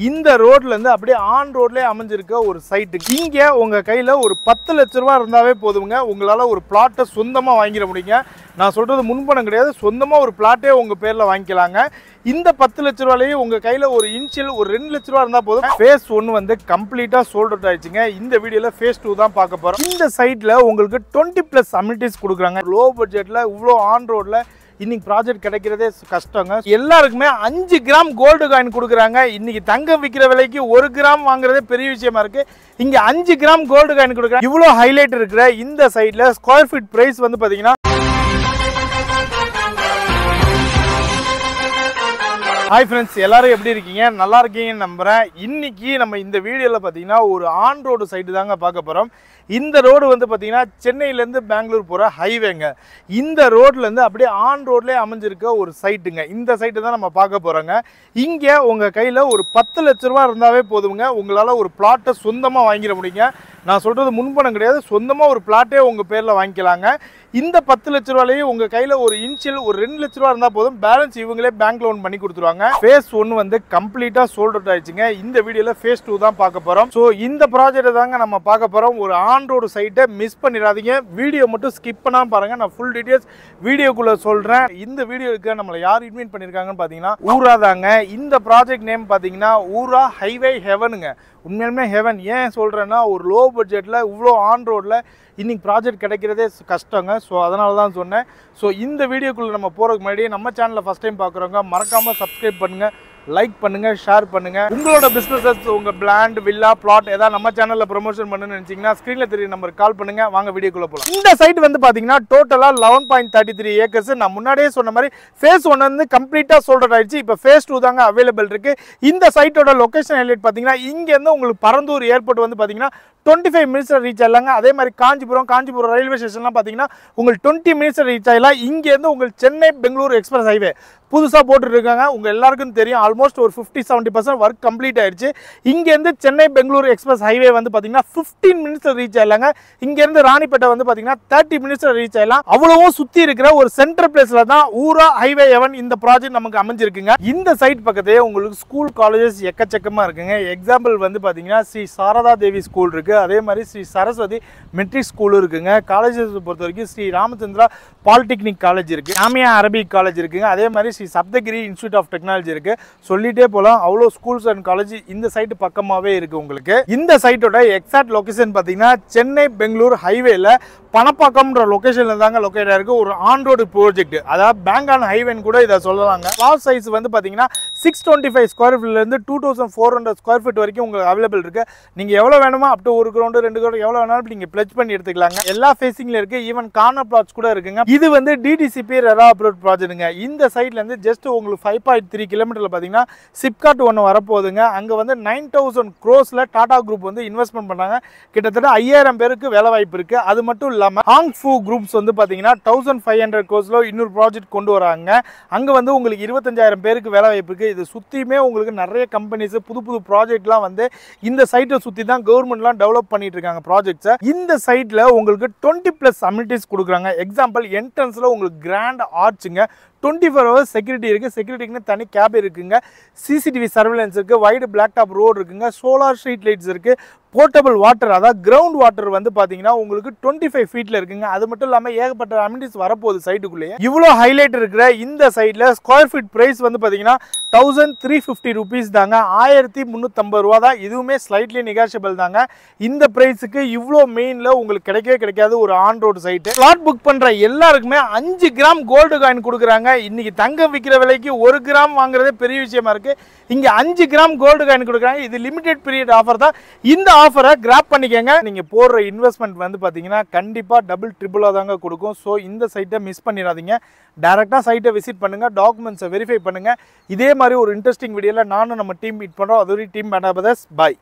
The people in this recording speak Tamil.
இந்த ரோட்ல இருந்து அப்படியே ஆன் ரோட்லயே அமைஞ்சிருக்க ஒரு சைட்டு. இங்க உங்க கையில ஒரு 10 லட்ச ரூபாய் இருந்தாவே போதுங்க, உங்களால ஒரு பிளாட்டை சொந்தமா வாங்கிட முடியுங்க. நான் சொல்றது முன்பணம் கிடையாது, சொந்தமா ஒரு பிளாட்டே உங்க பேர்ல வாங்கிக்கலாங்க. இந்த 10 லட்ச ரூபாயிலேயே உங்க கையில ஒரு இன்ஷியல் ஒரு 2 லட்ச ரூபாய் இருந்தா போதும். ஃபேஸ் 1 வந்து கம்ப்ளீட்டா சோல்ட் அவுட் ஆயிடுச்சுங்க. இந்த வீடியோல ஃபேஸ் 2 தான் பார்க்க போறோம். இந்த சைட்ல உங்களுக்கு 20+ அம்யூனிட்டிஸ் கொடுக்குறாங்க. லோ பட்ஜெட்ல இவ்வளோ ஆன் ரோட்ல இன்னைக்கு ப்ராஜெக்ட் கிடைக்கிறதே கஷ்டங்க. எல்லாருக்குமே 5 கிராம் கோல்டு காயின் கொடுக்குறாங்க. இன்னைக்கு தங்கம் விற்கிற விலைக்கு 1 கிராம் வாங்குறதே பெரிய விஷயமா இருக்கு. இங்க 5 கிராம் கோல்டு காயின் கொடுக்குறாங்க. இவ்வளோ ஹைலைட் இருக்கிற இந்த சைட்ல ஸ்கொயர் ஃபீட் பிரைஸ் வந்து பாத்தீங்கன்னா, ஹாய் ஃப்ரெண்ட்ஸ், எல்லாரும் எப்படி இருக்கீங்க? நல்லா இருக்கீங்கன்னு நம்புறேன். இன்னைக்கு நம்ம இந்த வீடியோவில் பார்த்தீங்கன்னா ஒரு ஆன் ரோடு சைட்டு தாங்க பார்க்க போகிறோம். இந்த ரோடு வந்து பார்த்தீங்கன்னா சென்னையிலேருந்து பெங்களூர் போகிற ஹைவேங்க. இந்த ரோட்லேருந்து அப்படியே ஆன் ரோட்லேயே அமைஞ்சிருக்க ஒரு சைட்டுங்க. இந்த சைட்டு தான் நம்ம பார்க்க போகிறோங்க. இங்கே உங்கள் கையில் ஒரு 10 லட்ச ரூபா இருந்தாவே போதுங்க, உங்களால் ஒரு பிளாட்டை சொந்தமாக வாங்கிட முடியுங்க. நான் சொல்கிறது முன்பணம் கிடையாது, சொந்தமாக ஒரு பிளாட்டே உங்கள் பேரில் வாங்கிக்கலாங்க. இந்த 10 லட்ச ரூபாயிலேயே உங்கள் கையில் ஒரு இன்ஷியல் ஒரு 2 லட்ச ரூபா இருந்தால் போதும், பேலன்ஸ் இவங்களே பேங்க் லோன் பண்ணி கொடுத்துருவாங்க. ஃபேஸ் 1 வந்து கம்ப்ளீட்டாக சோல்ட் அவுட் ஆயிடுச்சுங்க. இந்த வீடியோவில் ஃபேஸ் 2 தான் பார்க்க போகிறோம். ஸோ இந்த ப்ராஜெக்டை தாங்க நம்ம பார்க்க போகிறோம். ஒரு ஆன் ரோடு சைட்டை மிஸ் பண்ணிடாதீங்க. வீடியோ மட்டும் ஸ்கிப் பண்ணாமல் பாருங்கள். நான் ஃபுல் டீட்டெயில்ஸ் வீடியோக்குள்ளே சொல்கிறேன். இந்த வீடியோவுக்கு நம்மளை யார் இன்வைட் பண்ணியிருக்காங்கன்னு பார்த்தீங்கன்னா ஊரா தாங்க. இந்த ப்ராஜெக்ட் நேம் பார்த்தீங்கன்னா ஊரா ஹைவே ஹெவனுங்க. உண்மையாலுமே ஹெவன். ஏன் சொல்கிறேன்னா, ஒரு லோ பட்ஜெட்டில் இவ்வளோ ஆன் ரோடில் இன்னைக்கு ப்ராஜெக்ட் கிடைக்கிறதே கஷ்டங்க. ஸோ அதனால தான் சொன்னேன். ஸோ இந்த வீடியோக்குள்ளே நம்ம போகிறதுக்கு முன்னாடி நம்ம சேனலை ஃபஸ்ட் டைம் பார்க்குறவங்க மறக்காமல் சப்ஸ்கிரைப் பண்ணுங்கள், லைக் பண்ணுங்க, ஷேர் பண்ணுங்க. உங்களோட பிசினஸஸ், உங்க பிளாண்ட், வில்லா, பிளாட் ஏதாவது நம்ம சேனல்ல ப்ரமோஷன் பண்ணணும்னு நினைச்சீங்கன்னா ஸ்கிரீன்ல தெரிய நம்பருக்கு கால் பண்ணுங்க. வாங்க வீடியோக்குள்ள போலாம். இந்த சைட் வந்து பாத்தீங்கன்னா டோட்டலா 11.33 ஏக்கர்ஸ். நான் முன்னாடியே சொன்ன மாதிரி ஃபேஸ் 1 வந்து கம்ப்ளீட்டா சோல்ட் அவுட் ஆயிடுச்சு. இப்போ ஃபேஸ் 2 தாங்க அவைலபிள் இருக்கு. இந்த சைட்டோட லொகேஷன் ஹைலைட் பாத்தீங்கன்னா, இங்க இருந்து உங்களுக்கு பரந்தூர் ஏர்போர்ட் வந்து பாத்தீங்கன்னா 25 மினிட்ஸ்ல ரீச் ஆயிடலாங்க. அதே மாதிரி காஞ்சிபுரம் ரயில்வே ஸ்டேஷன்லாம் பாத்தீங்கன்னா உங்களுக்கு 20 மினிட்ஸ்ல ரீச் ஆயிடலாம். இங்க இருந்து உங்களுக்கு சென்னை பெங்களூர் எக்ஸ்பிரஸ் ஹைவே புதுசாக போட்டுருக்காங்க. உங்கள் எல்லாருக்கும் தெரியும், ஆல்மோஸ்ட் ஒரு 50-70% ஒர்க் கம்ப்ளீட் ஆயிடுச்சு. இங்கேருந்து சென்னை பெங்களூர் எக்ஸ்பிரஸ் ஹைவே வந்து பார்த்தீங்கன்னா 15 மினிட்ஸில் ரீச் ஆயிடலாங்க. இங்கேருந்து ராணிப்பேட்டை வந்து பார்த்தீங்கன்னா 30 மினிட்ஸில் ரீச் ஆயிடலாம். அவ்வளவும் சுற்றி இருக்கிற ஒரு சென்ட்ரல் பிளேஸில் தான் ஊரா ஹைவே ஹெவன் இந்த ப்ராஜெக்ட் நமக்கு அமைஞ்சிருக்குங்க. இந்த சைட் பக்கத்தே உங்களுக்கு ஸ்கூல் காலேஜஸ் எக்கச்சக்கமாக இருக்குங்க. எக்ஸாம்பிள் வந்து பார்த்தீங்கன்னா ஸ்ரீ சாரதா தேவி ஸ்கூல் இருக்குது. அதே மாதிரி ஸ்ரீ சரஸ்வதி மெட்ரிக் ஸ்கூலும் இருக்குங்க. காலேஜஸ் பொறுத்த வரைக்கும் ஸ்ரீ ராமச்சந்திரா பாலிடெக்னிக் காலேஜ் இருக்குது, ஜாமியா அரபிக் காலேஜ் இருக்குங்க. அதே மாதிரி Shri Saptagiri institute of technology இருக்கு. சொல்லிட்டே போலாம், அவ்வளோ ஸ்கூல்ஸ் அண்ட் காலேஜ் இந்த சைட் பக்கமாவே இருக்கு உங்களுக்கு. இந்த சைட்டோட எக்ஸாக்ட் லொகேஷன் பார்த்தீங்கன்னா சென்னை பெங்களூர் ஹைவேல பணப்பாக்கம்ன்ற லொகேஷன்ல தாங்க லொகேட் ஆயிருக்கு. ஒரு ஆன் ரோடு ப்ராஜெக்ட், அதாவது பேங்க் ஆன் ஹைவேன்னு கூட இதை சொல்லலாங்க. பிளாட் சைஸ் வந்து பார்த்தீங்கன்னா 625 ஸ்கொயர் ஃபீட்ல இருந்து 2400 ஸ்கொயர் ஃபீட் வரைக்கும் உங்களுக்கு அவைலபிள் இருக்கு. நீங்க எவ்வளவு வேணுமோ அப் டு 1 கிரவுண்ட் 2 கிரவுண்ட் எவ்வளவு வேணாலும் நீங்க பிளட்ஜ் பண்ணி எடுத்துக்கலாங்க. எல்லா ஃபேசிங்ல இருக்கு, ஈவன் கார்னர் பிளாட்ஸ் கூட இருக்குங்க. இது வந்து டிடிசிபி ரெரா அப்ரூவ்ட் ப்ராஜெக்ட்டுங்க. இந்த சைட்ல இருந்து ஜஸ்ட் உங்களுக்கு 5.3 கிலோமீட்டர்ல பாத்தீங்கன்னா சிப்காட் ஒன்று வரப்போகுதுங்க. அங்க வந்து 9000 crores டாடா குரூப் வந்து இன்வெஸ்ட்மெண்ட் பண்ணாங்க. கிட்டத்தட்ட 5000 பேருக்கு வேலை வாய்ப்பு இருக்கு. அது மட்டும் இல்லாம ஹாங் ஃபூ குரூப்ஸ் வந்து பாத்தீங்கன்னா 1500 crores இன்னொரு ப்ராஜெக்ட் கொண்டு வராங்க. அங்க வந்து உங்களுக்கு 25000 பேருக்கு வேலை வாய்ப்பு இருக்கு. இது சுத்தியுமே உங்களுக்கு நிறைய கம்பெனிஸ் புது ப்ராஜெக்ட்லாம் வந்து இந்த சைட்டை சுத்தி தான் கவர்மெண்ட்லாம் டெவலப் பண்ணிட்டு இருக்காங்க ப்ராஜெக்ட்ஸை. இந்த சைட்ல உங்களுக்கு 20+ அம்யூனிட்டிஸ் கொடுக்குறாங்க. எக்ஸாம்பிள் என்ட்ரன்ஸ்ல உங்களுக்கு கிராண்ட் ஆர்ச்சுங்க, 24 hours செக்யூரிட்டி இருக்குது. செக்யூரிட்டிக்குன்னு தனி கேப் இருக்குங்க. சிசிடிவி சர்வேலன்ஸ் இருக்குது. வைடு பிளாக் டாப் ரோடு இருக்குங்க. சோலார் ஸ்ட்ரீட் லைட்ஸ் இருக்குது. போர்ட்டபிள் வாட்டர், அதாவது கிரவுண்ட் வாட்டர் வந்து பார்த்தீங்கன்னா உங்களுக்கு 25 ஃபீட்டில் இருக்குங்க. அது மட்டும் இல்லாமல் ஏகப்பட்ட அம்யூனிட்டிஸ் வரப்போகுது சைட்டுக்குள்ளேயே. இவ்வளோ ஹைலைட் இருக்கிற இந்த சைட்டில் ஸ்கொயர் ஃபீட் ப்ரைஸ் வந்து பார்த்தீங்கன்னா 1350 rupees தாங்க. 1350 ரூபா தான். இதுவுமே ஸ்லைட்லி நெகோஷியபிள் தாங்க. இந்த ப்ரைஸுக்கு இவ்வளோ மெயினில் உங்களுக்கு கிடைக்கவே கிடைக்காது ஒரு on road side. Slot book பண்ணுற எல்லாருக்குமே 5 கிராம் கோல்டு காயின் கொடுக்குறாங்க. இன்னைக்கு தங்கம் விற்கிற விலைக்கு 1 கிராம் வாங்குறதே பெரிய விஷயமா இருக்கு. இங்க 5 கிராம் கோல்டு காயின் கொடுக்குறாங்க. இது லிமிடெட் பீரியட் ஆஃபர் தான். இந்த ஆஃபரை கிராப் பண்ணிக்கங்க. நீங்க போடுற இன்வெஸ்ட்மெண்ட் வந்து பாத்தீங்கன்னா கண்டிப்பா டபுள் ட்ரிபிளா தாங்க கொடுக்கும். ஸோ இந்த சைட்டை மிஸ் பண்ணிடாதீங்க. டைரக்டா சைட்டை விசிட் பண்ணுங்க, டாக்குமெண்ட்ஸை வெரிஃபை பண்ணுங்க. இதே மாதிரி ஒரு இன்ட்ரெஸ்டிங் வீடியோல நானும் நம்ம டீம் மீட் பண்றோம். அது ஒரு டீம் பேண்டா பிரதர்ஸ். பை.